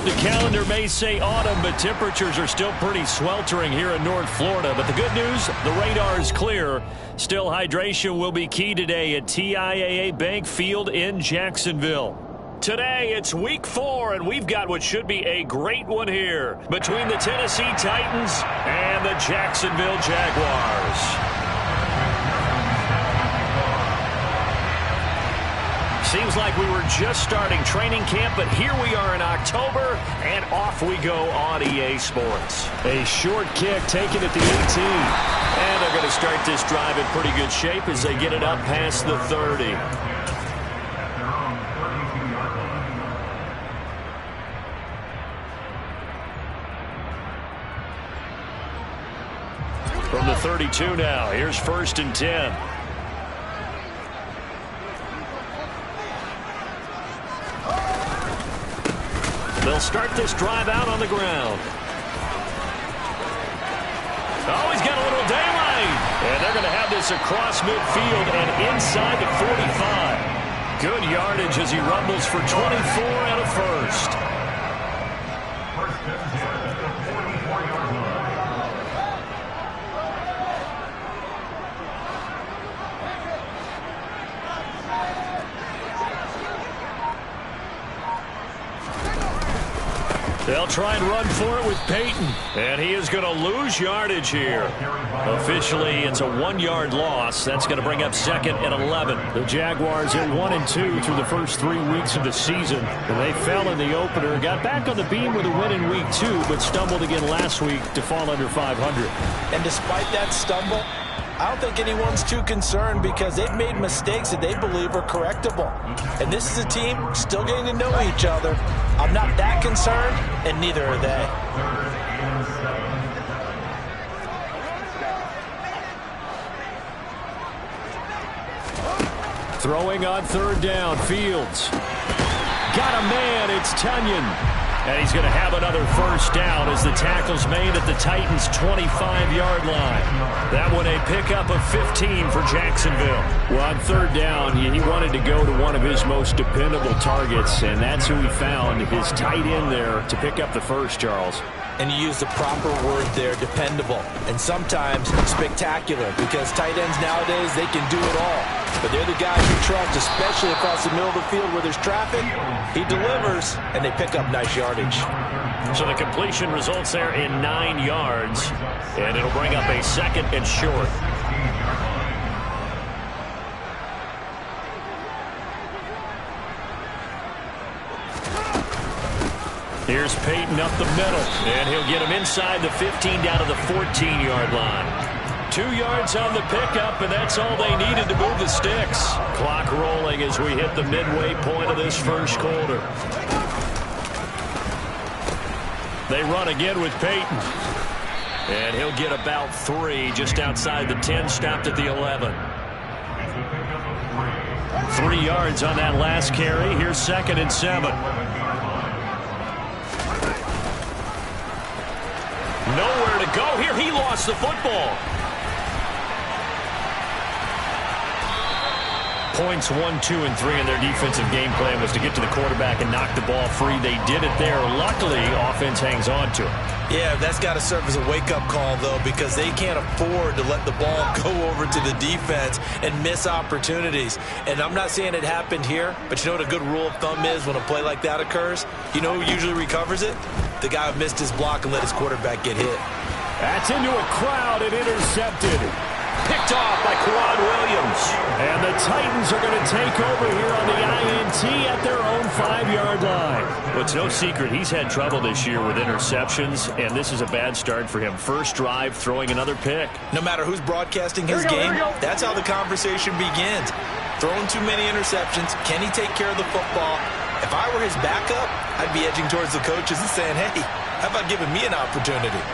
The calendar may say autumn, but temperatures are still pretty sweltering here in North Florida. But the good news, the radar is clear. Still, hydration will be key today at TIAA Bank Field in Jacksonville. Today, it's week 4, and we've got what should be a great one here between the Tennessee Titans and the Jacksonville Jaguars. Seems like we were just starting training camp, but here we are in October, and off we go on EA Sports. A short kick taken at the 18. And they're going to start this drive in pretty good shape as they get it up past the 30. From the 32 now, here's 1st and 10. They'll start this drive out on the ground. Oh, he's got a little daylight. And they're going to have this across midfield and inside the 45. Good yardage as he rumbles for 24 and a first. They'll try and run for it with Peyton. And he is going to lose yardage here. Officially, it's a 1-yard loss. That's going to bring up 2nd and 11. The Jaguars are 1-2 through the first 3 weeks of the season. And they fell in the opener. Got back on the beam with a win in week 2, but stumbled again last week to fall under 500. And despite that stumble, I don't think anyone's too concerned because they've made mistakes that they believe are correctable. And this is a team still getting to know each other. I'm not that concerned, and neither are they. Throwing on 3rd down, Fields. Got a man, it's Tunyon. And he's going to have another first down as the tackle's made at the Titans' 25-yard line. That one a pickup of 15 for Jacksonville. Well, on 3rd down, he wanted to go to one of his most dependable targets, and that's who he found, his tight end there, to pick up the first, Charles. And you use the proper word there, dependable, and sometimes spectacular, because tight ends nowadays, they can do it all. But they're the guys you trust, especially across the middle of the field where there's traffic. He delivers, and they pick up nice yardage. So the completion results there in 9 yards, and it'll bring up a 2nd and short. Here's Peyton up the middle, and he'll get him inside the 15 down to the 14-yard line. 2 yards on the pickup, and that's all they needed to move the sticks. Clock rolling as we hit the midway point of this first quarter. They run again with Peyton. And he'll get about 3 just outside the 10, stopped at the 11. 3 yards on that last carry. Here's 2nd and 7. Nowhere to go here. He lost the football. Points 1, 2, and 3 in their defensive game plan was to get to the quarterback and knock the ball free. They did it there. Luckily, offense hangs on to it. Yeah, that's got to serve as a wake-up call, though, because they can't afford to let the ball go over to the defense and miss opportunities. And I'm not saying it happened here, but you know what a good rule of thumb is when a play like that occurs? You know who usually recovers it? The guy who missed his block and let his quarterback get hit. That's into a crowd and intercepted. Picked off by Quad Williams. And the Titans are going to take over here on the INT at their own 5-yard line. Well, it's no secret he's had trouble this year with interceptions, and this is a bad start for him. First drive, throwing another pick. No matter who's broadcasting his game, that's how the conversation begins. Throwing too many interceptions. Can he take care of the football? If I were his backup, I'd be edging towards the coaches and saying, hey, how about giving me an opportunity?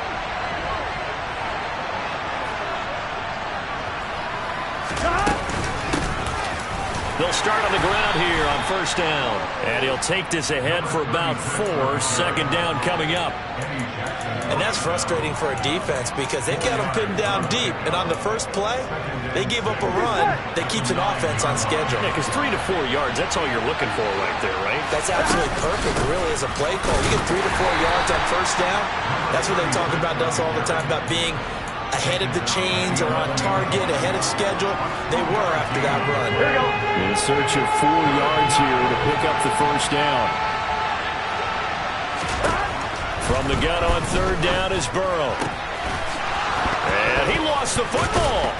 They'll start on the ground here on first down. And he'll take this ahead for about 4. Second down coming up. And that's frustrating for a defense because they've got them pinned down deep. And on the first play, they gave up a run that keeps an offense on schedule. Yeah, because 3 to 4 yards, that's all you're looking for right there, right? That's absolutely perfect. It really is a play call. You get 3 to 4 yards on first down. That's what they talk about us all the time, about being ahead of the chains or on target, ahead of schedule. They were after that run. There you go. In search of 4 yards here to pick up the first down. From the gun on third down is Burrow. And he lost the football.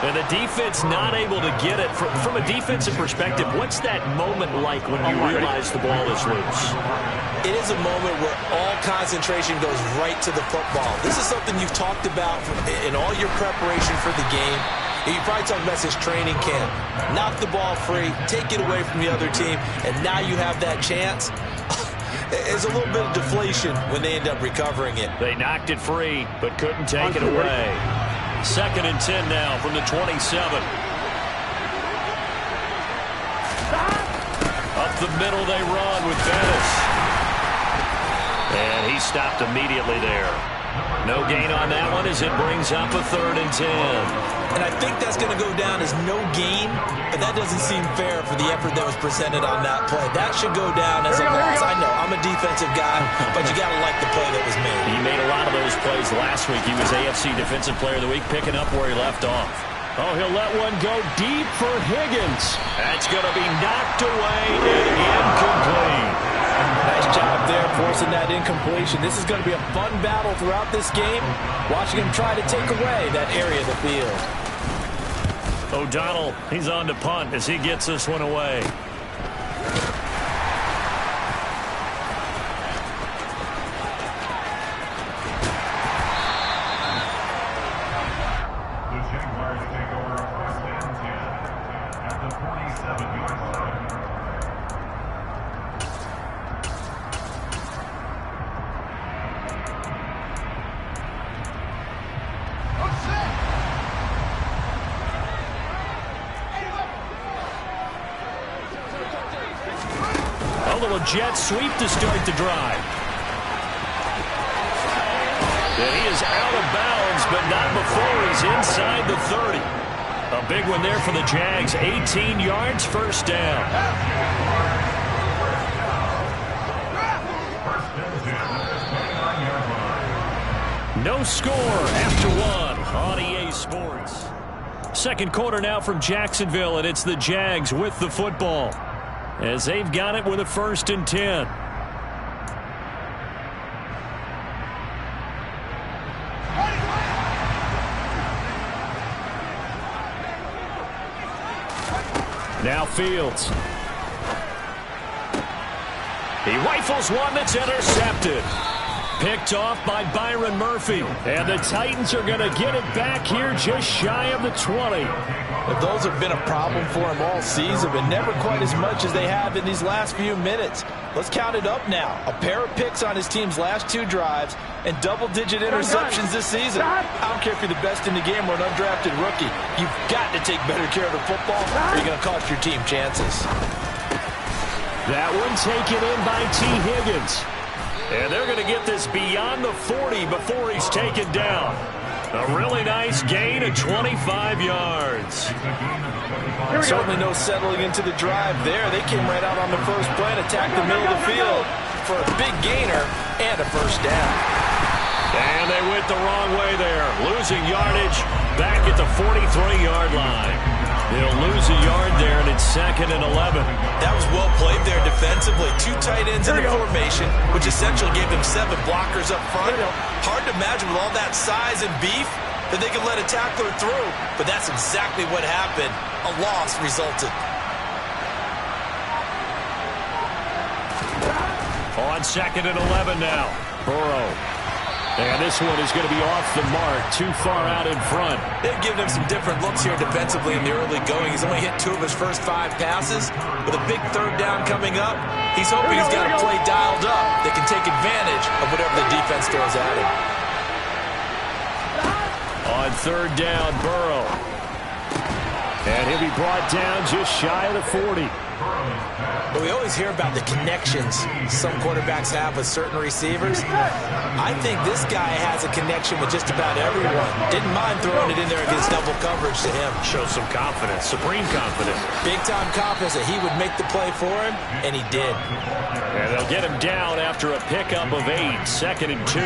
And the defense not able to get it. From a defensive perspective, what's that moment like when you realize the ball is loose? It is a moment where all concentration goes right to the football. This is something you've talked about in all your preparation for the game. You probably talked about this training camp. Knock the ball free, take it away from the other team, and now you have that chance. There's a little bit of deflation when they end up recovering it. They knocked it free, but couldn't take it away. 2nd and 10 now from the 27. Up the middle they run with Bettis. And he stopped immediately there. No gain on that one as it brings up a 3rd and 10. And I think that's going to go down as no gain, but that doesn't seem fair for the effort that was presented on that play. That should go down as a loss. I know, I'm a defensive guy, but you got to like the play that was made. He made a lot of those plays last week. He was AFC Defensive Player of the Week, picking up where he left off. Oh, he'll let one go deep for Higgins. That's going to be knocked away and incomplete. Nice job there forcing that incompletion. This is going to be a fun battle throughout this game. Watching him try to take away that area of the field. O'Donnell, he's on to punt as he gets this one away. The Jaguars take over 1st and 10 at the 47-yard line. A little jet sweep to start the drive. And he is out of bounds, but not before he's inside the 30. A big one there for the Jags. 18 yards, first down. No score after 1 on EA Sports. Second quarter now from Jacksonville, and it's the Jags with the football, as they've got it with a 1st and 10. Now Fields. He rifles one that's intercepted. Picked off by Byron Murphy. And the Titans are going to get it back here just shy of the 20. But those have been a problem for him all season, but never quite as much as they have in these last few minutes. Let's count it up now. A pair of picks on his team's last 2 drives and double-digit interceptions this season. I don't care if you're the best in the game or an undrafted rookie. You've got to take better care of the football or you're going to cost your team chances. That one taken in by T. Higgins. And they're going to get this beyond the 40 before he's taken down. A really nice gain of 25 yards. Certainly no settling into the drive there. They came right out on the first play and attacked the middle of the field for a big gainer and a first down. And they went the wrong way there. Losing yardage back at the 43-yard line. They'll lose a yard there, and it's 2nd and 11. That was well played there defensively. 2 tight ends in the formation, which essentially gave them 7 blockers up front. Hard to imagine with all that size and beef that they could let a tackler through. But that's exactly what happened. A loss resulted. On 2nd and 11 now. Burrow. And this one is going to be off the mark, too far out in front. They've given him some different looks here defensively in the early going. He's only hit 2 of his first 5 passes. With a big 3rd down coming up, he's hoping he's got a play dialed up that can take advantage of whatever the defense throws at him. On 3rd down, Burrow. And he'll be brought down just shy of the 40. But we always hear about the connections some quarterbacks have with certain receivers. I think this guy has a connection with just about everyone. Didn't mind throwing it in there against double coverage to him. Shows some confidence, supreme confidence. Big-time confidence that he would make the play for him, and he did. And they'll get him down after a pickup of 8, 2nd and 2.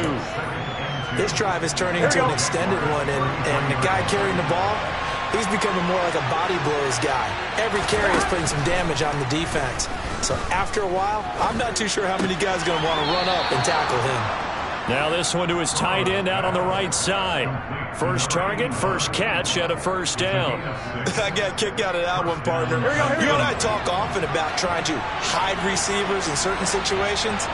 This drive is turning into an extended one, and the guy carrying the ball, he's becoming more like a body blows guy. Every carry is putting some damage on the defense. So after a while, I'm not too sure how many guys are going to want to run up and tackle him. Now this one to his tight end out on the right side. First target, first catch at a first down. I got kicked out of that one, partner. You and I talk often about trying to hide receivers in certain situations,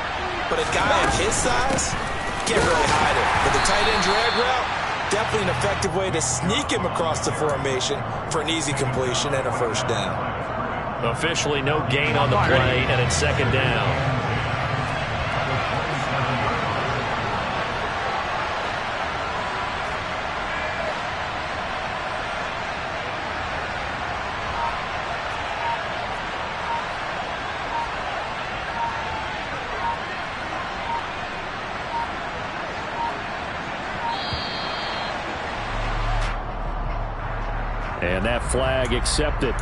but a guy of his size, you can't really hide it. But the tight end drag route, definitely an effective way to sneak him across the formation for an easy completion and a first down. Officially no gain on the play, and it's 2nd down. And that flag accepted.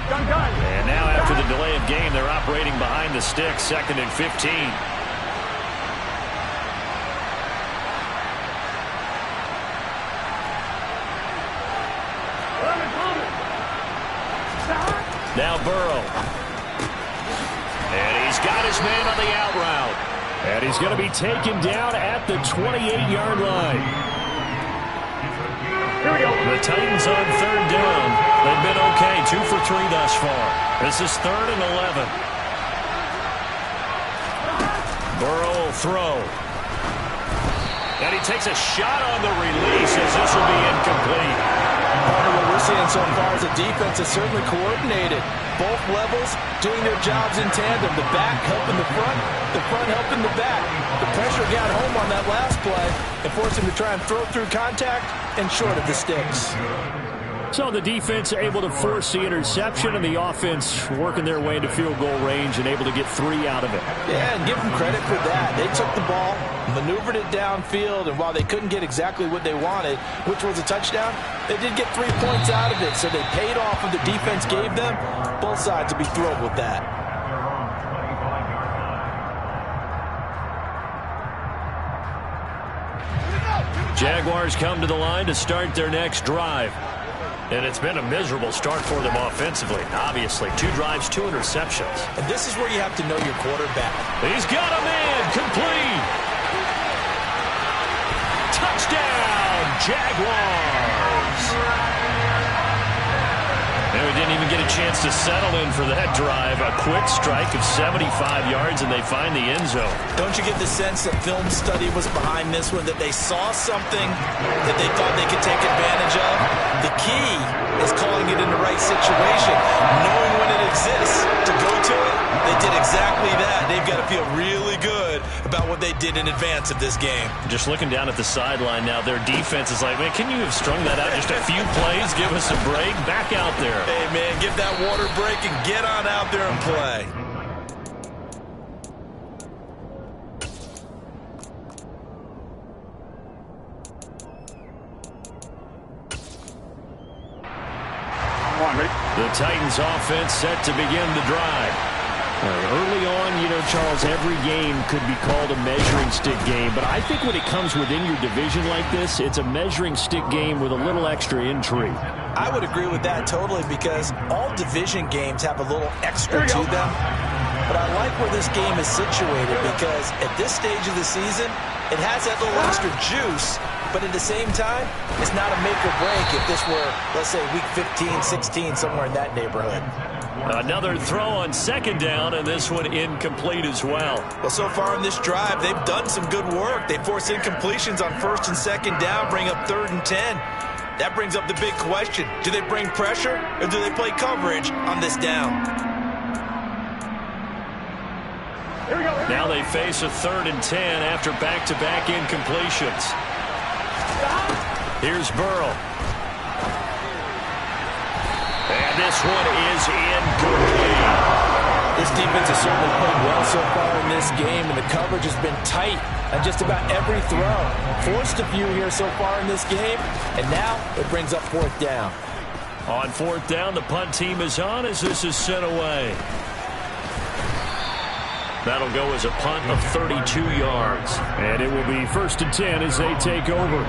And now after the delay of game, they're operating behind the stick, 2nd and 15. Now Burrow. And he's got his man on the out route. And he's going to be taken down at the 28-yard line. The Titans on 3rd down. They've been okay, 2 for 3 thus far. This is 3rd and 11. Burrow will throw. And he takes a shot on the release as this will be incomplete. What we're seeing so far is the defense is certainly coordinated. Both levels doing their jobs in tandem. The back helping the front helping the back. The pressure got home on that last play and forced him to try and throw through contact and short of the sticks. So the defense able to force the interception, and the offense working their way into field goal range and able to get 3 out of it. Yeah, and give them credit for that. They took the ball, maneuvered it downfield, and while they couldn't get exactly what they wanted, which was a touchdown, they did get 3 points out of it, so they paid off what the defense gave them. Both sides will be thrilled with that. Jaguars come to the line to start their next drive. And it's been a miserable start for them offensively. Obviously, 2 drives, 2 interceptions. And this is where you have to know your quarterback. He's got a man, complete. Touchdown, Jaguars. And we didn't even get a chance to settle in for that drive. A quick strike of 75 yards, and they find the end zone. Don't you get the sense that film study was behind this one, that they saw something that they thought they could take advantage of? The key is calling it in the right situation, knowing when it exists to go to it. They did exactly that. They've got to feel really good about what they did in advance of this game. Just looking down at the sideline now, their defense is like, man, can you have strung that out just a few plays? Give us a break. Back out there. Hey, man, give that water break and get on out there and play. The Titans offense set to begin the drive. Early on, you know, Charles, every game could be called a measuring stick game, but I think when it comes within your division like this, it's a measuring stick game with a little extra intrigue. I would agree with that totally, because all division games have a little extra to them. But I like where this game is situated, because at this stage of the season, it has that little extra juice, but at the same time, it's not a make or break if this were, let's say, week 15, 16, somewhere in that neighborhood. Another throw on 2nd down, and this one incomplete as well. Well, so far in this drive, they've done some good work. They force incompletions on 1st and 2nd down, bring up 3rd and 10. That brings up the big question. Do they bring pressure, or do they play coverage on this down? Now they face a 3rd and 10 after back-to-back incompletions. Here's Burrow. And this one is incomplete. This defense has certainly played well so far in this game, and the coverage has been tight on just about every throw. Forced a few here so far in this game, and now it brings up fourth down. On fourth down, the punt team is on as this is sent away. That'll go as a punt of 32 yards. And it will be 1st and 10 as they take over.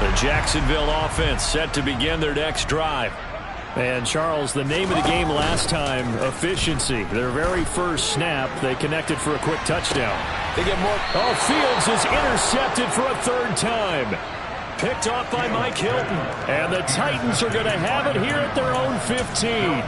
The Jacksonville offense set to begin their next drive. And, Charles, the name of the game last time, efficiency. Their very first snap, they connected for a quick touchdown. They get more. Oh, Fields is intercepted for a third time. Picked off by Mike Hilton. And the Titans are going to have it here at their own 15.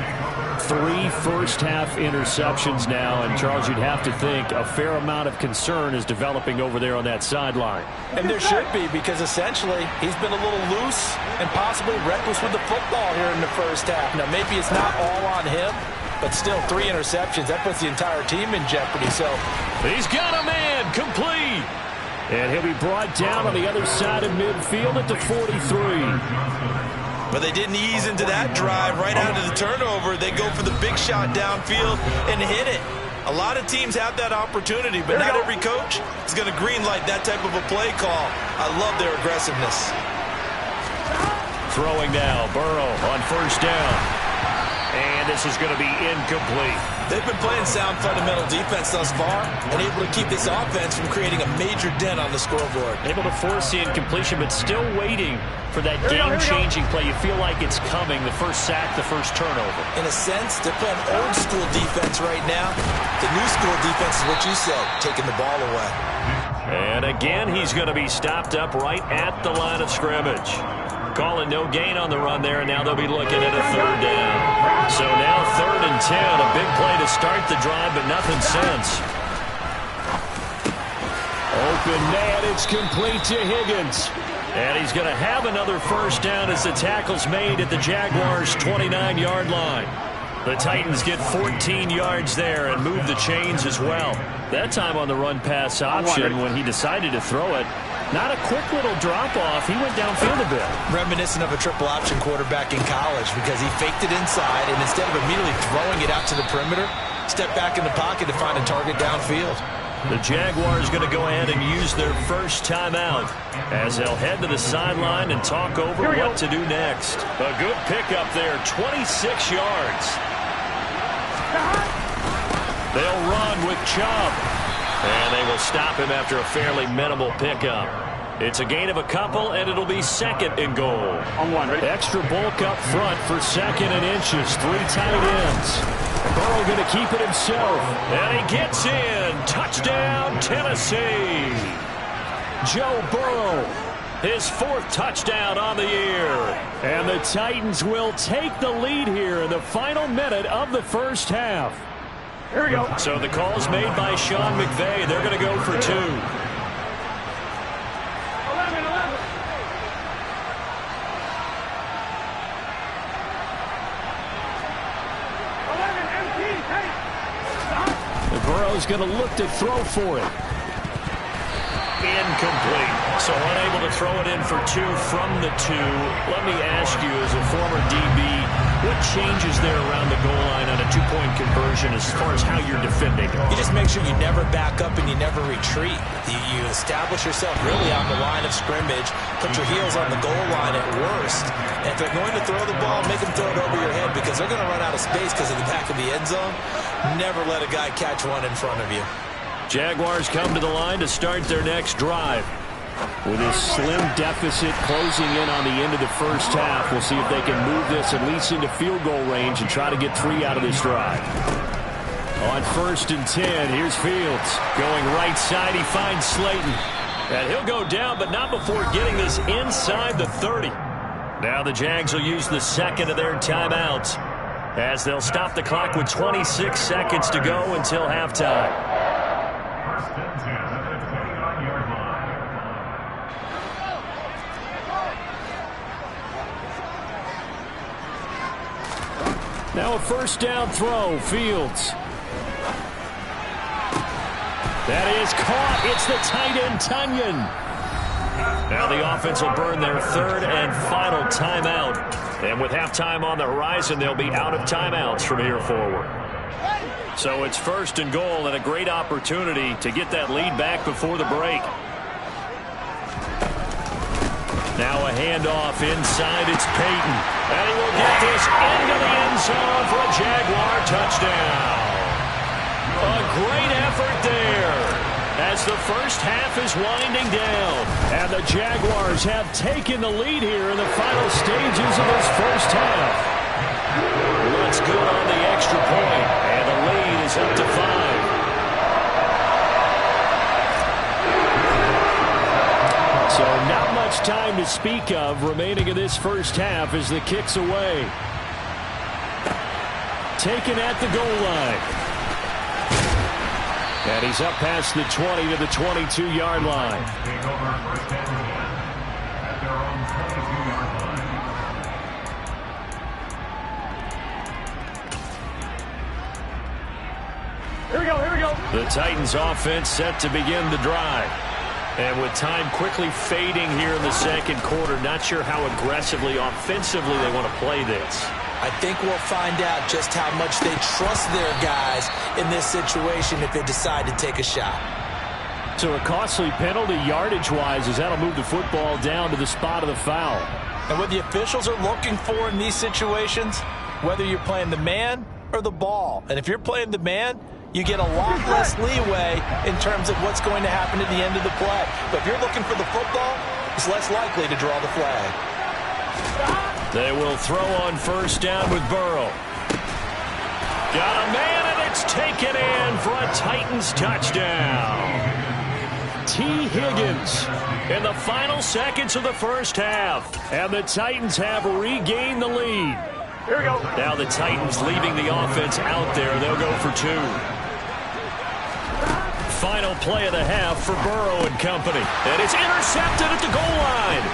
3 first-half interceptions now, and Charles, you'd have to think a fair amount of concern is developing over there on that sideline. And there should be, because essentially he's been a little loose and possibly reckless with the football here in the first half. Now, maybe it's not all on him, but still 3 interceptions. That puts the entire team in jeopardy. So he's got a man complete. And he'll be brought down on the other side of midfield at the 43. But they didn't ease into that drive right out of the turnover. They go for the big shot downfield and hit it. A lot of teams have that opportunity, but not every coach is going to green light that type of a play call. I love their aggressiveness. Throwing now, Burrow on first down. And this is going to be incomplete. They've been playing sound fundamental defense thus far and able to keep this offense from creating a major dent on the scoreboard. Able to force the incompletion, but still waiting for that game-changing play. You feel like it's coming, the first sack, the first turnover. In a sense, they're playing old-school defense right now. The new-school defense is what you said, taking the ball away. And again, he's going to be stopped up right at the line of scrimmage. Calling no gain on the run there, and now they'll be looking at a third down. So now 3rd and 10, a big play to start the drive, but nothing since. Open man, it's complete to Higgins. And he's going to have another first down as the tackle's made at the Jaguars' 29-yard line. The Titans get 14 yards there and move the chains as well. That time on the run-pass option when he decided to throw it. Not a quick little drop-off. He went downfield a bit. Reminiscent of a triple-option quarterback in college because he faked it inside, and instead of immediately throwing it out to the perimeter, stepped back in the pocket to find a target downfield. The Jaguars going to go ahead and use their first timeout as they'll head to the sideline and talk over what to do next. A good pickup there, 26 yards. They'll run with Chubb. And they will stop him after a fairly minimal pickup. It's a gain of a couple, and it'll be 2nd and goal. On one, ready? Extra bulk up front for 2nd and inches. 3 tight ends. Burrow going to keep it himself. And he gets in. Touchdown, Tennessee. Joe Burrow, his 4th touchdown on the year. And the Titans will take the lead here in the final minute of the first half. Here we go. So the call's made by Sean McVay. They're going to go for 2. 11. The Burrow's going to look to throw for it. Incomplete. So unable to throw it in for 2 from the 2. Let me ask you, as a former DB, what changes there around the goal line on a 2-point conversion as far as how you're defending? You just make sure you never back up and you never retreat. You establish yourself really on the line of scrimmage, put your heels on the goal line at worst. And if they're going to throw the ball, make them throw it over your head because they're going to run out of space because of the back of the end zone. Never let a guy catch one in front of you. Jaguars come to the line to start their next drive. With a slim deficit closing in on the end of the first half, we'll see if they can move this at least into field goal range and try to get 3 out of this drive. On 1st and 10, here's Fields. Going right side, he finds Slayton. And he'll go down, but not before getting this inside the 30. Now the Jags will use the 2nd of their timeouts as they'll stop the clock with 26 seconds to go until halftime. 1st and 10 at the 29-yard line. Now a first down throw, Fields. That is caught. It's the tight end, Tunyon. Now the offense will burn their third and final timeout. And with halftime on the horizon, they'll be out of timeouts from here forward. So it's first and goal and a great opportunity to get that lead back before the break. Now a handoff inside. It's Peyton. And he will get this into the end zone for a Jaguar touchdown. A great effort there as the first half is winding down. And the Jaguars have taken the lead here in the final stages of this first half. Looks good on the extra point, and the lead is up to 5. So not much time to speak of remaining in this first half as the kick's away. Taken at the goal line. And he's up past the 20 to the 22-yard line. Take over first and 10 at their own 22-yard line. Here we go, here we go. The Titans offense set to begin the drive. And with time quickly fading here in the second quarter, not sure how aggressively, offensively they want to play this. I think we'll find out just how much they trust their guys in this situation if they decide to take a shot. So a costly penalty yardage-wise as that'll move the football down to the spot of the foul. And what the officials are looking for in these situations, whether you're playing the man or the ball. And if you're playing the man, you get a lot less leeway in terms of what's going to happen at the end of the play. But if you're looking for the football, it's less likely to draw the flag. They will throw on first down with Burrow. Got a man, and it's taken in for a Titans touchdown. T. Higgins in the final seconds of the first half. And the Titans have regained the lead. Here we go. Now the Titans leaving the offense out there. They'll go for 2. Final play of the half for Burrow and company. And it's intercepted at the goal line.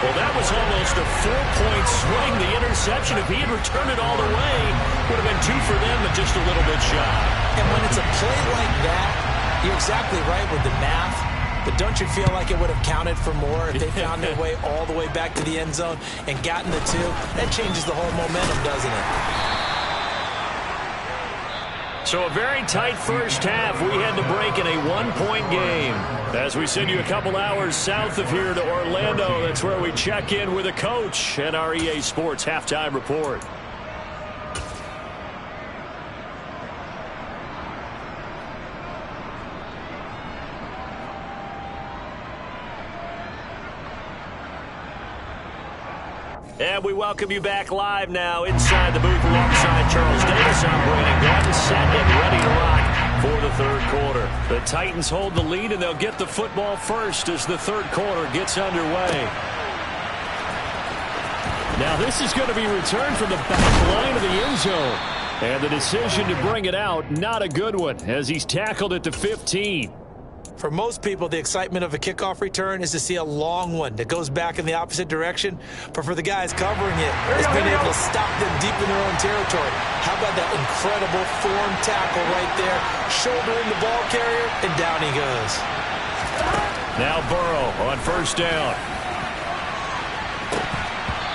Well, that was almost a 4-point swing. The interception, if he had returned it all the way, would have been 2 for them, but just a little bit shy. And when it's a play like that, you're exactly right with the math. But don't you feel like it would have counted for more if they found their way all the way back to the end zone and gotten the 2? That changes the whole momentum, doesn't it? So a very tight first half. We had to break in a 1-point game. As we send you a couple hours south of here to Orlando, that's where we check in with a coach and our EA Sports Halftime Report. And we welcome you back live now inside the booth alongside Charles Davis. I'm Brandon Gordon, set and ready to rock for the third quarter. The Titans hold the lead, and they'll get the football first as the third quarter gets underway. Now this is going to be returned from the back line of the end zone. And the decision to bring it out, not a good one, as he's tackled at the 15. For most people, the excitement of a kickoff return is to see a long one that goes back in the opposite direction. But for the guys covering it, it's been able to stop them deep in their own territory. How about that incredible form tackle right there? Shouldering the ball carrier, and down he goes. Now Burrow on first down.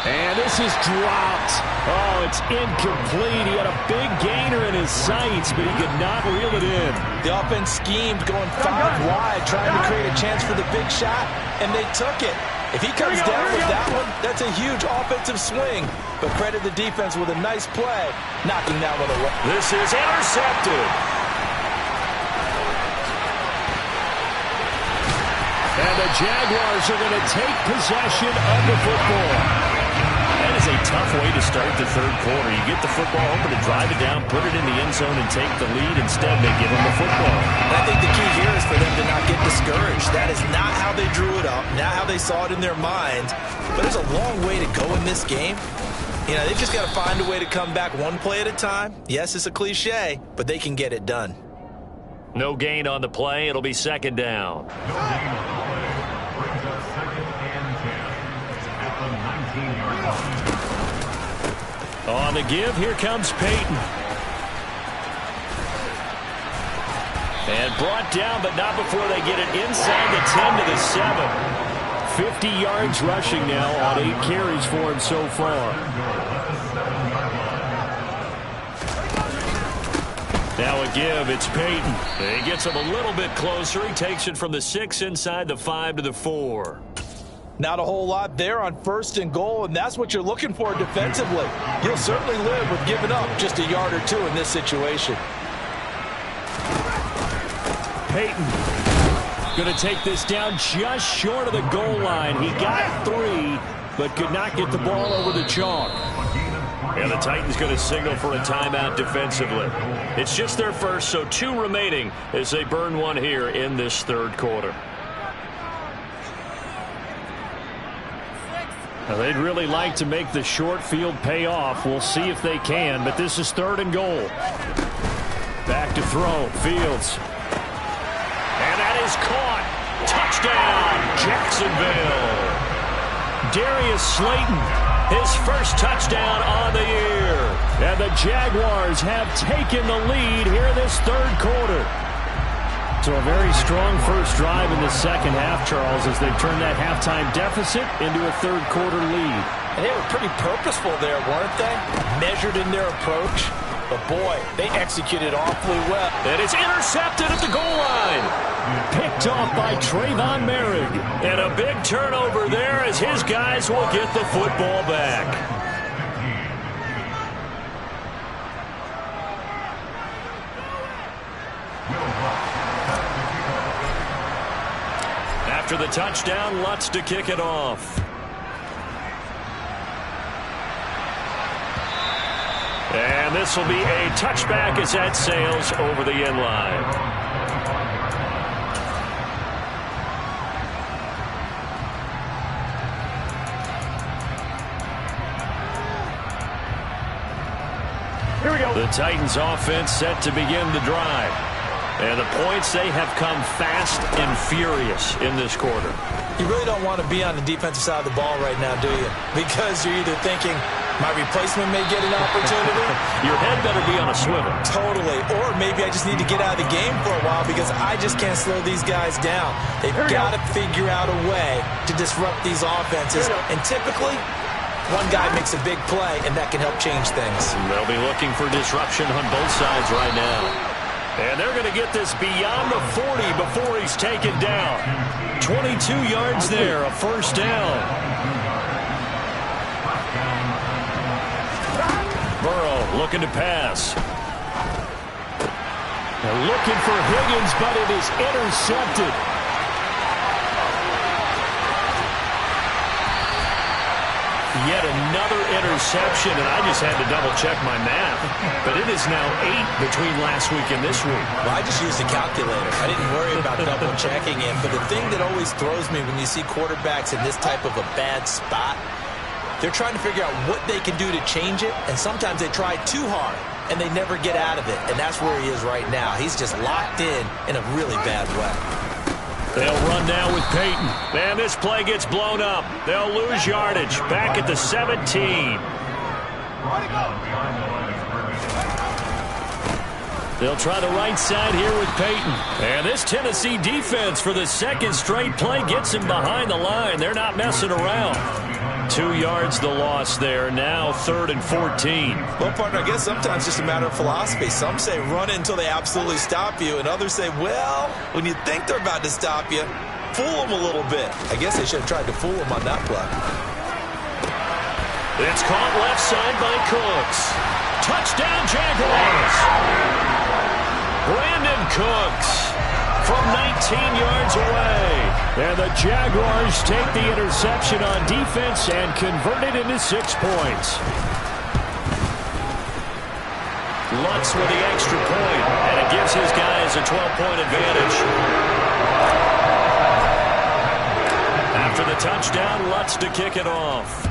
And this is dropped. Oh, it's incomplete. He had a big gainer in his sights, but he could not reel it in. The offense schemed going 5 wide, trying to create a chance for the big shot, and they took it. If he comes down with that one, that's a huge offensive swing. But credit the defense with a nice play, knocking that one away. This is intercepted. And the Jaguars are going to take possession of the football. That is a tough way to start the third quarter. You get the football, hoping to drive it down, put it in the end zone, and take the lead. Instead, they give them the football. And I think the key here is for them to not get discouraged. That is not how they drew it up, not how they saw it in their minds. But there's a long way to go in this game. You know, they've just got to find a way to come back one play at a time. Yes, it's a cliche, but they can get it done. No gain on the play. It'll be second down. No gain on the play. Brings up second and 10 at the 19-yard line. On the give, here comes Peyton. And brought down, but not before they get it inside the 10 to the 7. 50 yards rushing now on 8 carries for him so far. Now a give, it's Peyton. He gets him a little bit closer. He takes it from the 6 inside the 5 to the 4. Not a whole lot there on 1st and goal, and that's what you're looking for defensively. You'll certainly live with giving up just a yard or 2 in this situation. Peyton going to take this down just short of the goal line. He got 3, but could not get the ball over the chalk. And the Titans going to signal for a timeout defensively. It's just their first, so 2 remaining as they burn one here in this 3rd quarter. Now, they'd really like to make the short field pay off. We'll see if they can, but this is 3rd and goal. Back to throw, Fields. And that is caught. Touchdown, Jacksonville. Darius Slayton, his first touchdown on the year. And the Jaguars have taken the lead here in this 3rd quarter. So a very strong first drive in the 2nd half, Charles, as they've turned that halftime deficit into a 3rd quarter lead. And they were pretty purposeful there, weren't they? Measured in their approach. But, boy, they executed awfully well. And it's intercepted at the goal line. Picked off by Trayvon Merrick. And a big turnover there as his guys will get the football back. After the touchdown, Lutz to kick it off. And this will be a touchback as that sails over the end line. Here we go. The Titans offense set to begin the drive. And the points, they have come fast and furious in this quarter. You really don't want to be on the defensive side of the ball right now, do you? Because you're either thinking, my replacement may get an opportunity. Your head better be on a swivel. Totally. Or maybe I just need to get out of the game for a while because I just can't slow these guys down. They've got to figure out a way to disrupt these offenses. And typically, one guy makes a big play, and that can help change things. They'll be looking for disruption on both sides right now. And they're going to get this beyond the 40 before he's taken down. 22 yards there, a first down. Burrow looking to pass. They're looking for Higgins, but it is intercepted. Yet another interception, and I just had to double-check my math. But it is now 8 between last week and this week. Well, I just used a calculator. I didn't worry about double-checking it. But the thing that always throws me when you see quarterbacks in this type of a bad spot, they're trying to figure out what they can do to change it, and sometimes they try too hard, and they never get out of it. And that's where he is right now. He's just locked in a really bad way. They'll run now with Peyton. And this play gets blown up. They'll lose yardage. Back at the 17. They'll try the right side here with Peyton. And this Tennessee defense for the second straight play gets him behind the line. They're not messing around. 2 yards the loss there. Now 3rd and 14. Well, partner, I guess sometimes it's just a matter of philosophy. Some say run until they absolutely stop you, and others say, well, when you think they're about to stop you, fool them a little bit. I guess they should have tried to fool them on that play. It's caught left side by Cooks. Touchdown, Jaguars. Brandon Cooks from 19 yards away. And the Jaguars take the interception on defense and convert it into 6 points. Lutz with the extra point, and it gives his guys a 12-point advantage. After the touchdown, Lutz to kick it off.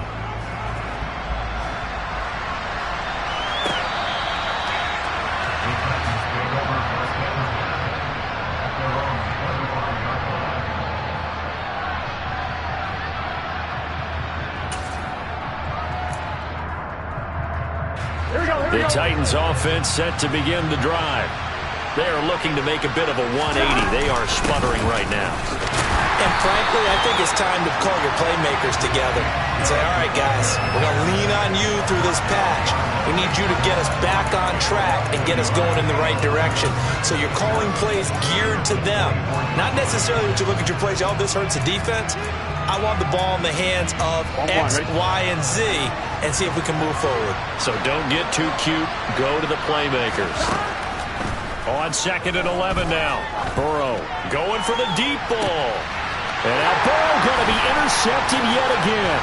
The Titans offense set to begin the drive. They are looking to make a bit of a 180. They are sputtering right now. And frankly, I think it's time to call your playmakers together and say, all right, guys, we're going to lean on you through this patch. We need you to get us back on track and get us going in the right direction. So you're calling plays geared to them. Not necessarily that you look at your plays, oh, this hurts the defense. I want the ball in the hands of X, Y, and Z and see if we can move forward. So don't get too cute. Go to the playmakers. On 2nd and 11 now. Burrow going for the deep ball. And now Burrow going to be intercepted yet again.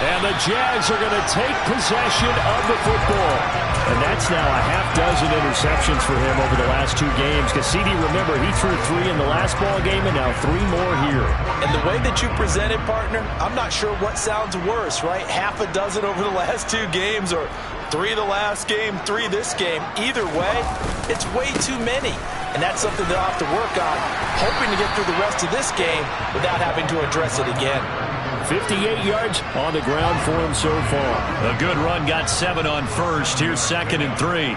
And the Jags are going to take possession of the football. And that's now a half-dozen interceptions for him over the last 2 games. Because CD, remember, he threw 3 in the last ball game and now 3 more here. And the way that you presented, partner, I'm not sure what sounds worse, right? Half a dozen over the last 2 games or 3 the last game, 3 this game. Either way, it's way too many. And that's something they'll have to work on, hoping to get through the rest of this game without having to address it again. 58 yards on the ground for him so far. A good run, got 7 on first. Here's 2nd and 3.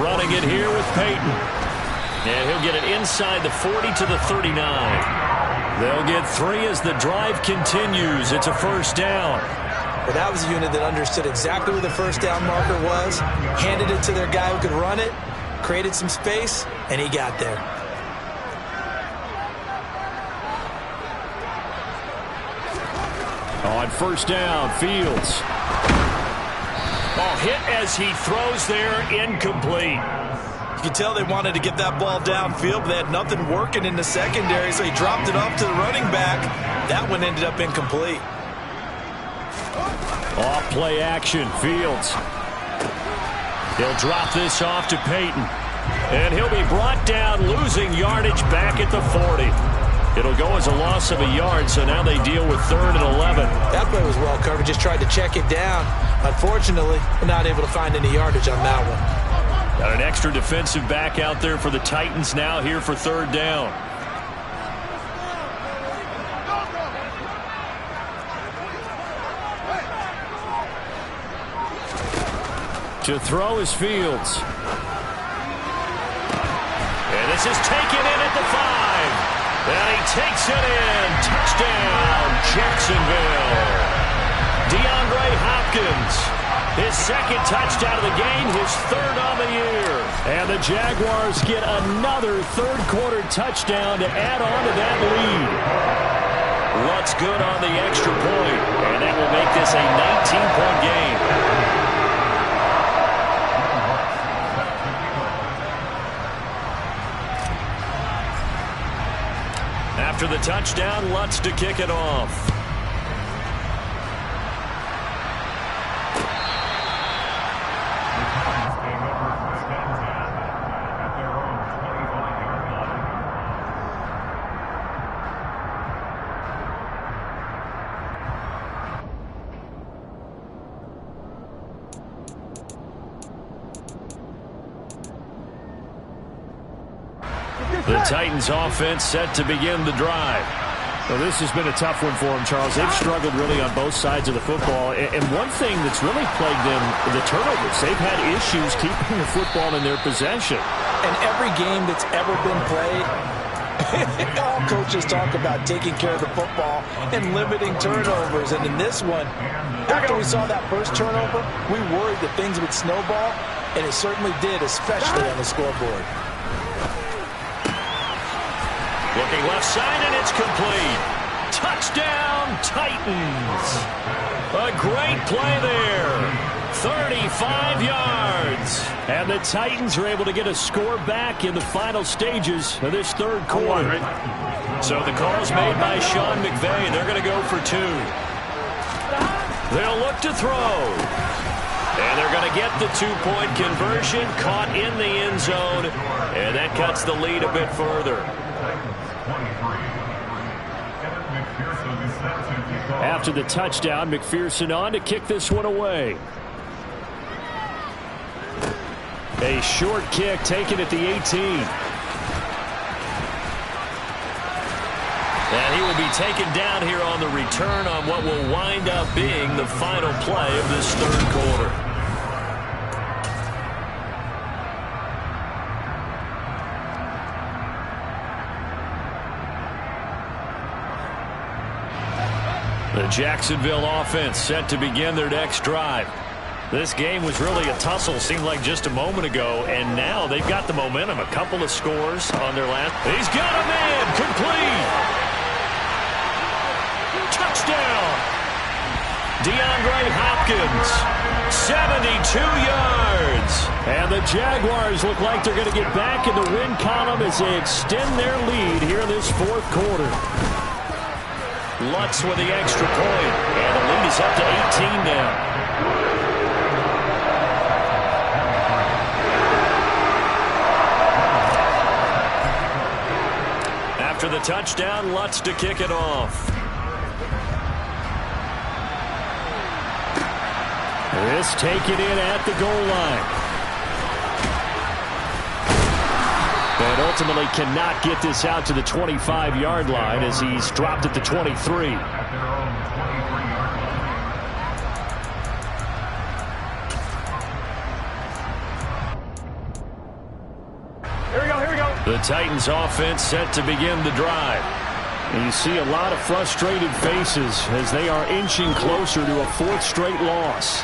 Running it here with Peyton. And he'll get it inside the 40 to the 39. They'll get 3 as the drive continues. It's a first down. But that was a unit that understood exactly where the first down marker was, handed it to their guy who could run it, created some space, and he got there. On first down, Fields. Ball hit as he throws there, incomplete. You could tell they wanted to get that ball downfield, but they had nothing working in the secondary, so he dropped it off to the running back. That one ended up incomplete. Off play action, Fields. He'll drop this off to Peyton. And he'll be brought down, losing yardage back at the 40. It'll go as a loss of a yard, so now they deal with 3rd and 11. That play was well covered, just tried to check it down. Unfortunately, we're not able to find any yardage on that one. Got an extra defensive back out there for the Titans now here for 3rd down. To throw is Fields. And this is taken in at the 5. And he takes it in. Touchdown, Jacksonville. DeAndre Hopkins. His 2nd touchdown of the game, his 3rd on the year. And the Jaguars get another 3rd quarter touchdown to add on to that lead. What's good on the extra point? And that will make this a 19-point game. After the touchdown, Lutz to kick it off. The Titans offense set to begin the drive. Well, this has been a tough one for them, Charles. They've struggled really on both sides of the football. And one thing that's really plagued them, the turnovers. They've had issues keeping the football in their possession. And every game that's ever been played, all coaches talk about taking care of the football and limiting turnovers. And in this one, after we saw that first turnover, we worried that things would snowball, and it certainly did, especially on the scoreboard. Looking left side, and it's complete. Touchdown, Titans. A great play there. 35 yards. And the Titans are able to get a score back in the final stages of this 3rd quarter. So the call's made by Sean McVay. They're going to go for 2. They'll look to throw. And they're going to get the 2-point conversion, caught in the end zone. And that cuts the lead a bit further. After the touchdown, McPherson on to kick this one away. A short kick taken at the 18. And he will be taken down here on the return on what will wind up being the final play of this third quarter. The Jacksonville offense set to begin their next drive. This game was really a tussle, seemed like just a moment ago, and now they've got the momentum. A couple of scores on their last. He's got a man, complete. Touchdown. DeAndre Hopkins, 72 yards. And the Jaguars look like they're going to get back in the win column as they extend their lead here in this fourth quarter. Lutz with the extra point, and the lead is up to 18 now. After the touchdown, Lutz to kick it off. This taken in at the goal line. But ultimately cannot get this out to the 25-yard line as he's dropped at the 23. Here we go. The Titans offense set to begin the drive. And you see a lot of frustrated faces as they are inching closer to a fourth straight loss.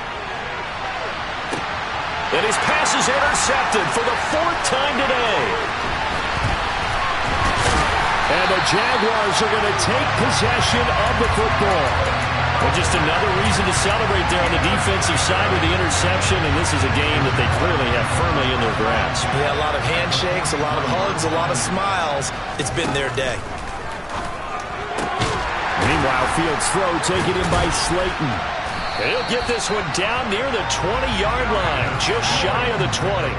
And his pass is intercepted for the fourth time today. And the Jaguars are going to take possession of the football. Well, just another reason to celebrate there on the defensive side with the interception, and this is a game that they clearly have firmly in their grasp. Yeah, a lot of handshakes, a lot of hugs, a lot of smiles. It's been their day. Meanwhile, Fields' throw taken in by Slayton. He'll get this one down near the 20-yard line, just shy of the 20.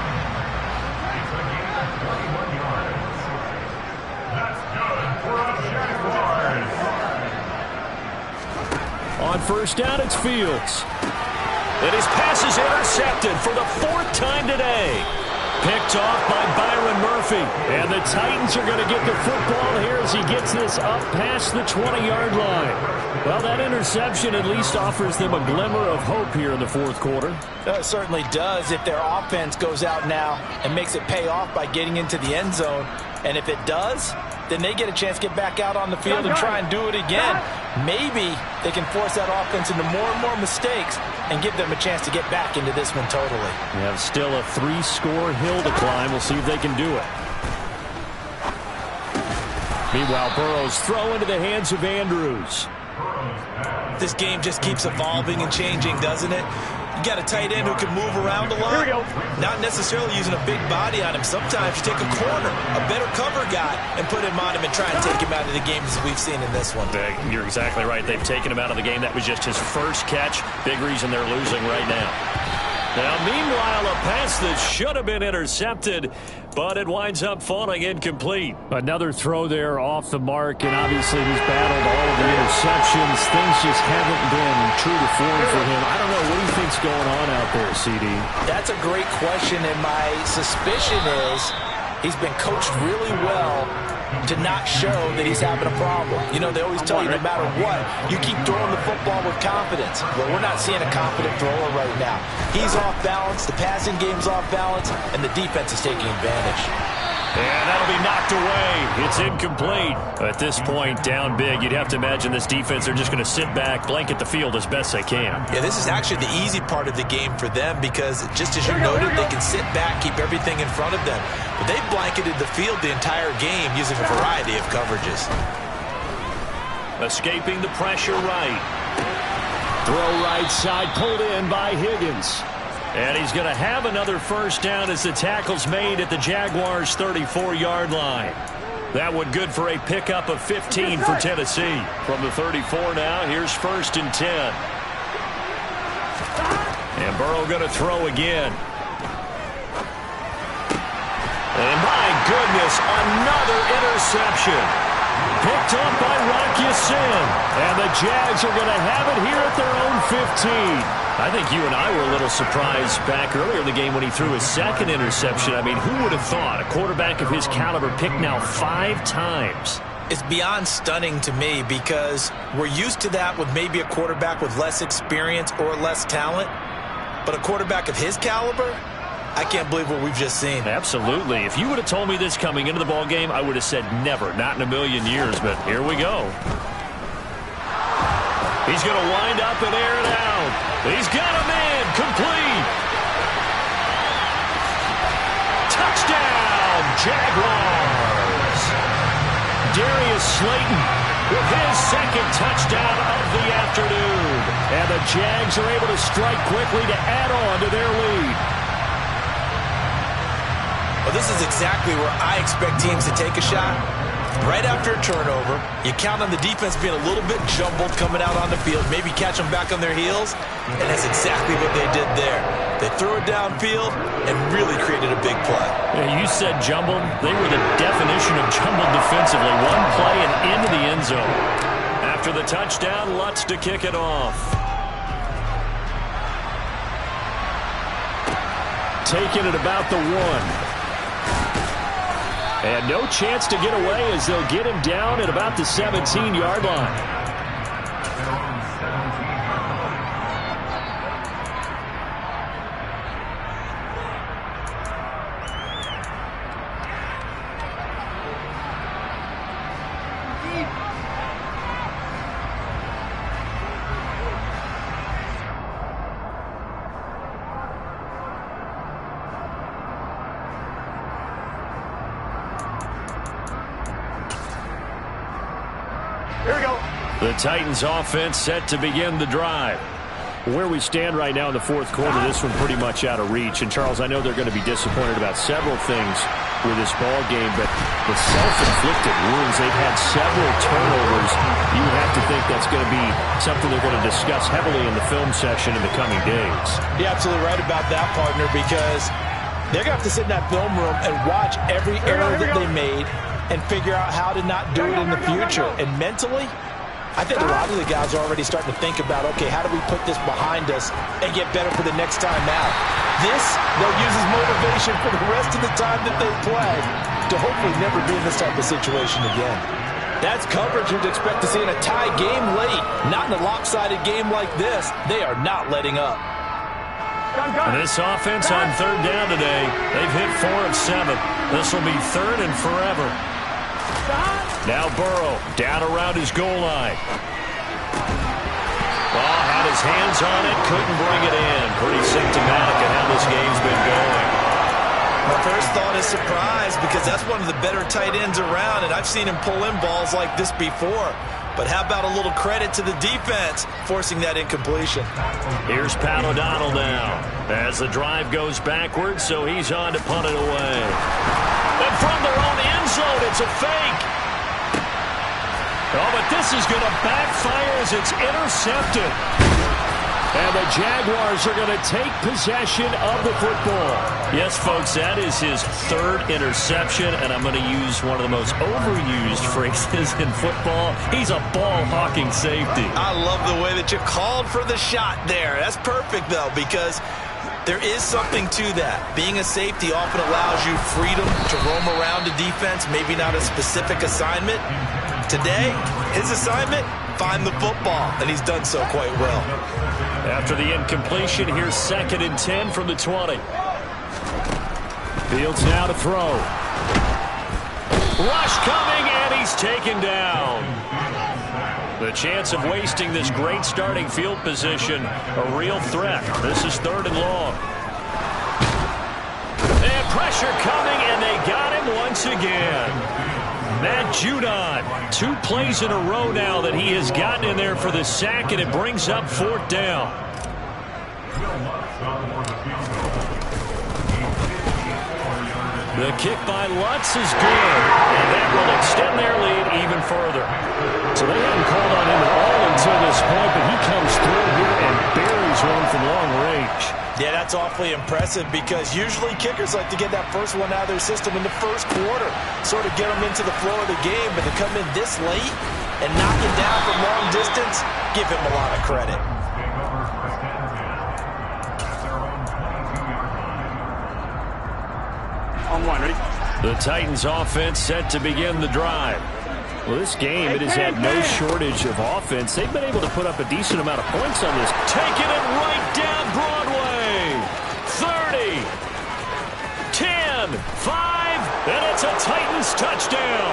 On first down, it's Fields. And his pass is intercepted for the fourth time today. Picked off by Byron Murphy. And the Titans are going to get the football here as he gets this up past the 20-yard line. Well, that interception at least offers them a glimmer of hope here in the fourth quarter. It certainly does if their offense goes out now and makes it pay off by getting into the end zone. And if it does, then they get a chance to get back out on the field and try and do it again. Maybe they can force that offense into more and more mistakes and give them a chance to get back into this one totally. We have still a 3-score hill to climb. We'll see if they can do it. Meanwhile, Burrow's throw into the hands of Andrews. This game just keeps evolving and changing, doesn't it? You got a tight end who can move around a lot. Here we go. Not necessarily using a big body on him. Sometimes you take a corner, a better cover guy, and put him on him and try and take him out of the game as we've seen in this one. You're exactly right. They've taken him out of the game. That was just his first catch. Big reason they're losing right now. Now, meanwhile, a pass that should have been intercepted, but it winds up falling incomplete. Another throw there off the mark, and obviously he's battled all of the interceptions. Things just haven't been true to form for him. I don't know. What do you think's going on out there, CD? That's a great question, and my suspicion is he's been coached really well to not show that he's having a problem. You know, they always tell you no matter what, you keep throwing the football with confidence. Well, we're not seeing a confident thrower right now. He's off balance, the passing game's off balance, and the defense is taking advantage. And that'll be knocked away. It's incomplete. At this point, down big, you'd have to imagine this defense are just going to sit back, blanket the field as best they can. Yeah, this is actually the easy part of the game for them because, just as you noted, they can sit back, keep everything in front of them. But they've blanketed the field the entire game using a variety of coverages. Escaping the pressure right. Throw right side, pulled in by Higgins. And he's going to have another first down as the tackle's made at the Jaguars' 34-yard line. That one good for a pickup of 15 for Tennessee. From the 34 now, here's 1st and 10. And Burrow going to throw again. And my goodness, another interception. Picked up by Rock Ya-Sin. And the Jags are going to have it here at their own 15. I think you and I were a little surprised back earlier in the game when he threw his second interception. I mean, who would have thought a quarterback of his caliber picked now 5 times? is beyond stunning to me because we're used to that with maybe a quarterback with less experience or less talent. But a quarterback of his caliber, I can't believe what we've just seen. Absolutely. If you would have told me this coming into the ball game, I would have said never, not in a million years. But here we go. He's going to wind up and air it out. He's got a man complete. Touchdown, Jaguars. Darius Slayton with his second touchdown of the afternoon. And the Jags are able to strike quickly to add on to their lead. Well, this is exactly where I expect teams to take a shot. Right after a turnover, you count on the defense being a little bit jumbled coming out on the field, maybe catch them back on their heels, and that's exactly what they did there. They threw it downfield and really created a big play. Yeah, you said jumbled. They were the definition of jumbled defensively. One play and into the end zone. After the touchdown, Lutz to kick it off. Taking it about the 1. And no chance to get away as they'll get him down at about the 17-yard line. The Titans offense set to begin the drive. Where we stand right now in the fourth quarter, this one pretty much out of reach. And, Charles, I know they're going to be disappointed about several things with this ball game, but the self-inflicted wounds, they've had several turnovers. You would have to think that's going to be something they're going to discuss heavily in the film session in the coming days. You're absolutely right about that, partner, because they're going to have to sit in that film room and watch every error that they made and figure out how to not do it in the future. And mentally, I think a lot of the guys are already starting to think about, okay, how do we put this behind us and get better for the next time out? This, they'll use as motivation for the rest of the time that they play to hopefully never be in this type of situation again. That's coverage you'd expect to see in a tie game late, not in a lopsided game like this. They are not letting up. This offense on third down today, they've hit 4 of 7. This will be third and forever. Now Burrow down around his goal line. Oh, had his hands on it, couldn't bring it in. Pretty symptomatic of how this game's been going. My first thought is surprise because that's one of the better tight ends around, and I've seen him pull in balls like this before. But how about a little credit to the defense forcing that incompletion? Here's Pat O'Donnell now as the drive goes backwards, so he's on to punt it away. And from their own end zone, it's a fake. Oh, but this is going to backfire as it's intercepted. And the Jaguars are going to take possession of the football. Yes, folks, that is his third interception, and I'm going to use one of the most overused phrases in football. He's a ball-hawking safety. I love the way that you called for the shot there. That's perfect, though, because there is something to that. Being a safety often allows you freedom to roam around the defense, maybe not a specific assignment. Today, his assignment, find the football, and he's done so quite well. After the incompletion, here's 2nd and 10 from the 20. Fields now to throw. Rush coming, and he's taken down. The chance of wasting this great starting field position, a real threat. This is 3rd and long. And pressure coming, and they got him once again. Matt Judon, 2 plays in a row now that he has gotten in there for the sack, and it brings up 4th down. The kick by Lutz is good, and that will extend their lead even further. So they haven't called on him at all until this point, but he comes through here and buries one from long range. Yeah, that's awfully impressive because usually kickers like to get that first one out of their system in the first quarter, sort of get them into the flow of the game, but to come in this late and knock it down from long distance, give him a lot of credit. On 1, ready? The Titans offense set to begin the drive. Well, this game, it has had no shortage of offense. They've been able to put up a decent amount of points on this. Taking it right down Broadway. 30, 10, 5, and it's a Titans touchdown.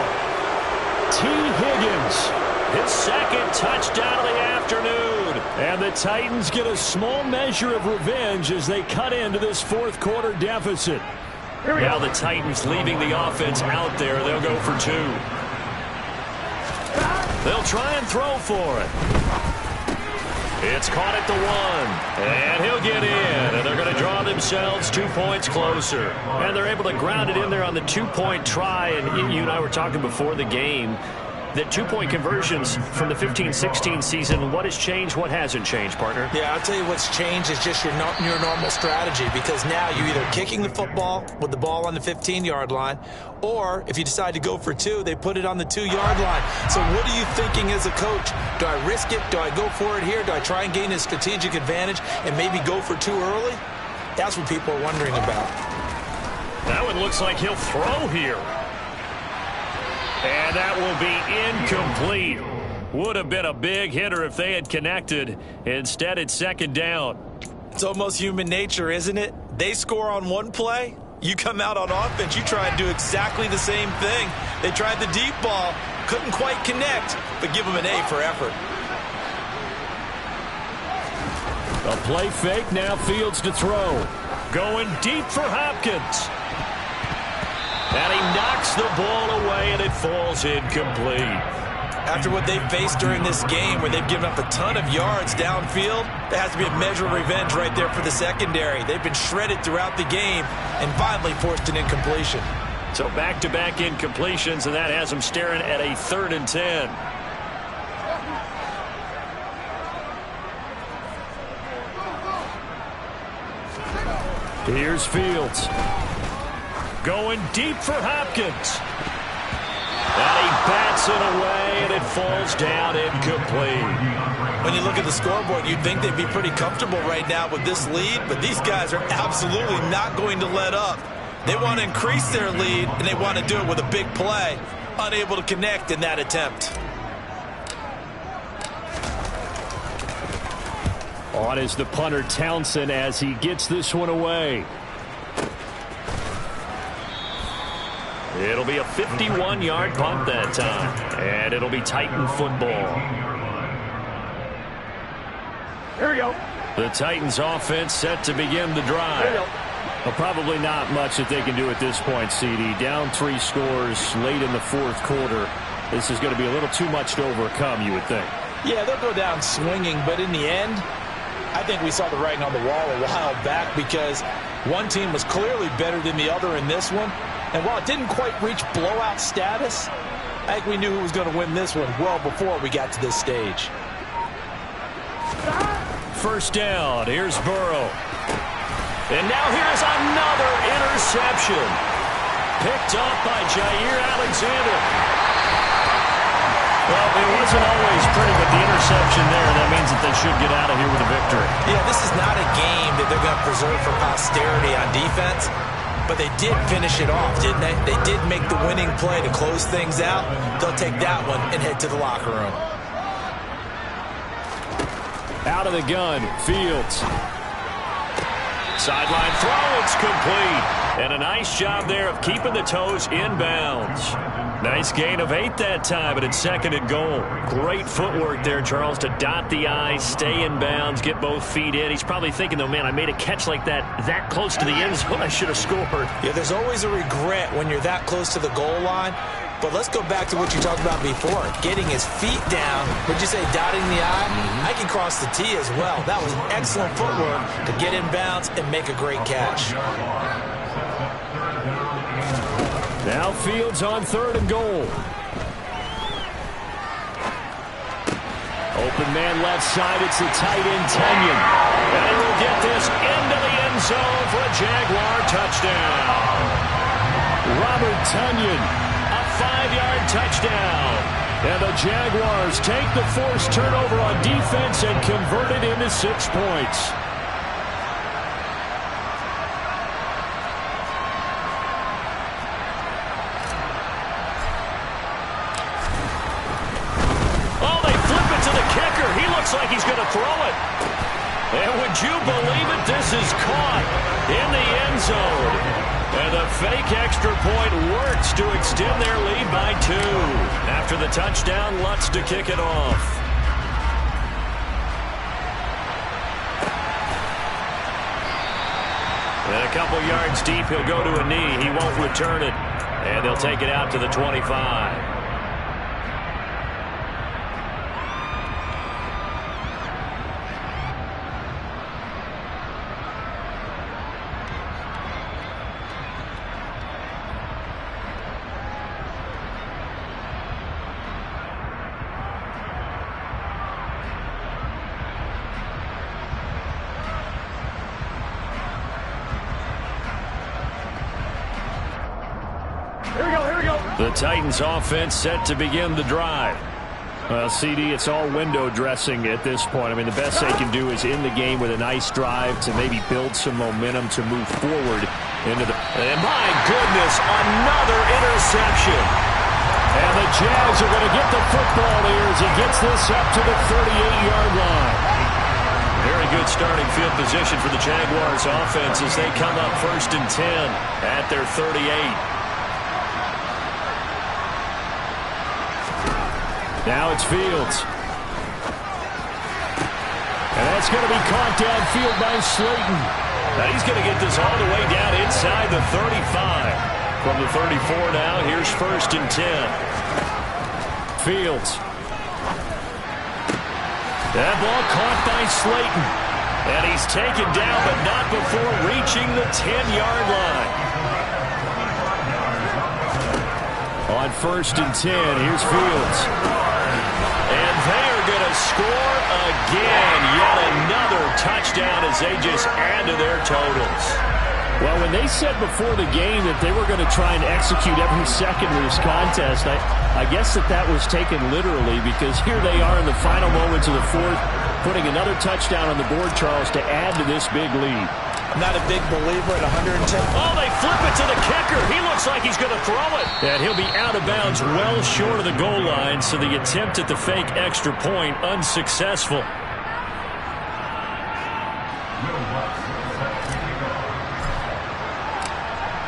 T. Higgins, his second touchdown of the afternoon. And the Titans get a small measure of revenge as they cut into this fourth quarter deficit. Now the Titans leaving the offense out there. They'll go for 2. They'll try and throw for it. It's caught at the 1. And he'll get in. And they're going to draw themselves 2 points closer. And they're able to ground it in there on the 2-point try. And you and I were talking before the game that 2-point conversions from the 15-16 season, what has changed, what hasn't changed, partner? Yeah, I'll tell you what's changed is just your normal strategy, because now you're either kicking the football with the ball on the 15-yard line, or if you decide to go for 2, they put it on the 2-yard line. So what are you thinking as a coach? Do I risk it? Do I go for it here? Do I try and gain a strategic advantage and maybe go for 2 early? That's what people are wondering about. That one looks like he'll throw here. And that will be incomplete. Would have been a big hitter if they had connected. Instead, it's second down. It's almost human nature, isn't it? They score on one play. You come out on offense, you try and do exactly the same thing. They tried the deep ball, couldn't quite connect, but give them an A for effort. A play fake, now Fields to throw. Going deep for Hopkins. And he knocks the ball away, and it falls incomplete. After what they've faced during this game, where they've given up a ton of yards downfield, there has to be a measure of revenge right there for the secondary. They've been shredded throughout the game and finally forced an incompletion. So back-to-back incompletions, and that has them staring at a 3rd and 10. Here's Fields. Going deep for Hopkins. And he bats it away, and it falls down incomplete. When you look at the scoreboard, you'd think they'd be pretty comfortable right now with this lead, but these guys are absolutely not going to let up. They want to increase their lead, and they want to do it with a big play. Unable to connect in that attempt. On is the punter Townsend as he gets this one away. It'll be a 51-yard punt that time, and it'll be Titan football. Here we go. The Titans offense set to begin the drive. Well, probably not much that they can do at this point, CD. Down 3 scores late in the fourth quarter. This is going to be a little too much to overcome, you would think. Yeah, they'll go down swinging, but in the end, I think we saw the writing on the wall a while back, because one team was clearly better than the other in this one. And while it didn't quite reach blowout status, I think we knew who was going to win this one well before we got to this stage. First down, here's Burrow. And now here's another interception. Picked up by Jair Alexander. Well, it wasn't always pretty, but the interception there, that means that they should get out of here with a victory. Yeah, this is not a game that they're going to preserve for posterity on defense. But they did finish it off, didn't they? They did make the winning play to close things out. They'll take that one and head to the locker room. Out of the gun, Fields. Sideline throw, it's complete. And a nice job there of keeping the toes inbounds. Nice gain of 8 that time, but it's 2nd and goal. Great footwork there, Charles, to dot the I, stay in bounds, get both feet in. He's probably thinking, though, man, I made a catch like that close to the end zone. I should have scored. Yeah, there's always a regret when you're that close to the goal line. But let's go back to what you talked about before. Getting his feet down. Would you say dotting the I? I can cross the T as well. That was excellent footwork to get in bounds and make a great catch. Now Fields on 3rd and goal. Open man left side. It's the tight end, Tunyon. And he will get this into the end zone for a Jaguar touchdown. Robert Tunyon, a 5-yard touchdown. And the Jaguars take the forced turnover on defense and convert it into 6 points. he's going to throw it. And would you believe it? This is caught in the end zone. And the fake extra point works to extend their lead by 2. After the touchdown, Lutz to kick it off. And a couple yards deep, he'll go to a knee. He won't return it. And they'll take it out to the 25. The Titans offense set to begin the drive. Well, CD, it's all window dressing at this point. I mean, the best they can do is in the game with a nice drive to maybe build some momentum to move forward into the... And my goodness, another interception. And the Jags are going to get the football here as he gets this up to the 38-yard line. Very good starting field position for the Jaguars offense as they come up 1st and 10 at their 38. Now it's Fields. And that's going to be caught downfield by Slayton. Now he's going to get this all the way down inside the 35. From the 34 now, here's 1st and 10. Fields. That ball caught by Slayton. And he's taken down, but not before reaching the 10-yard line. On 1st and 10, here's Fields. And they're going to score again. Yet another touchdown as they just add to their totals. Well, when they said before the game that they were going to try and execute every second of this contest, I guess that was taken literally, because here they are in the final moments of the 4th, putting another touchdown on the board, Charles, to add to this big lead. I'm not a big believer at 110. Oh, they flip it to the kicker. He looks like he's going to throw it. And he'll be out of bounds well short of the goal line, so the attempt at the fake extra point unsuccessful.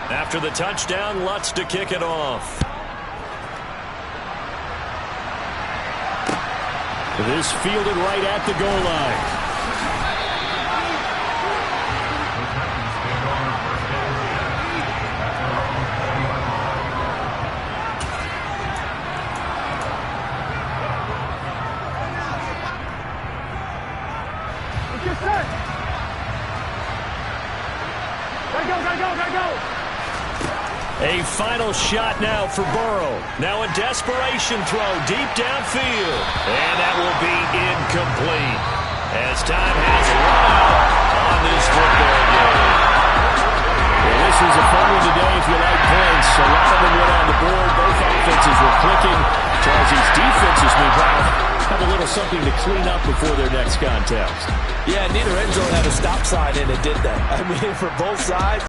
After the touchdown, Lutz to kick it off. This fielded right at the goal line. A final shot now for Burrow. Now a desperation throw deep downfield. And that will be incomplete as time has run out on this football game. Well, this was a fun one today if you like points. A lot of them went on the board. Both offenses were clicking. Charles, these defenses, meanwhile, have a little something to clean up before their next contest. Yeah, neither end zone had a stop sign in it, did they? I mean, for both sides.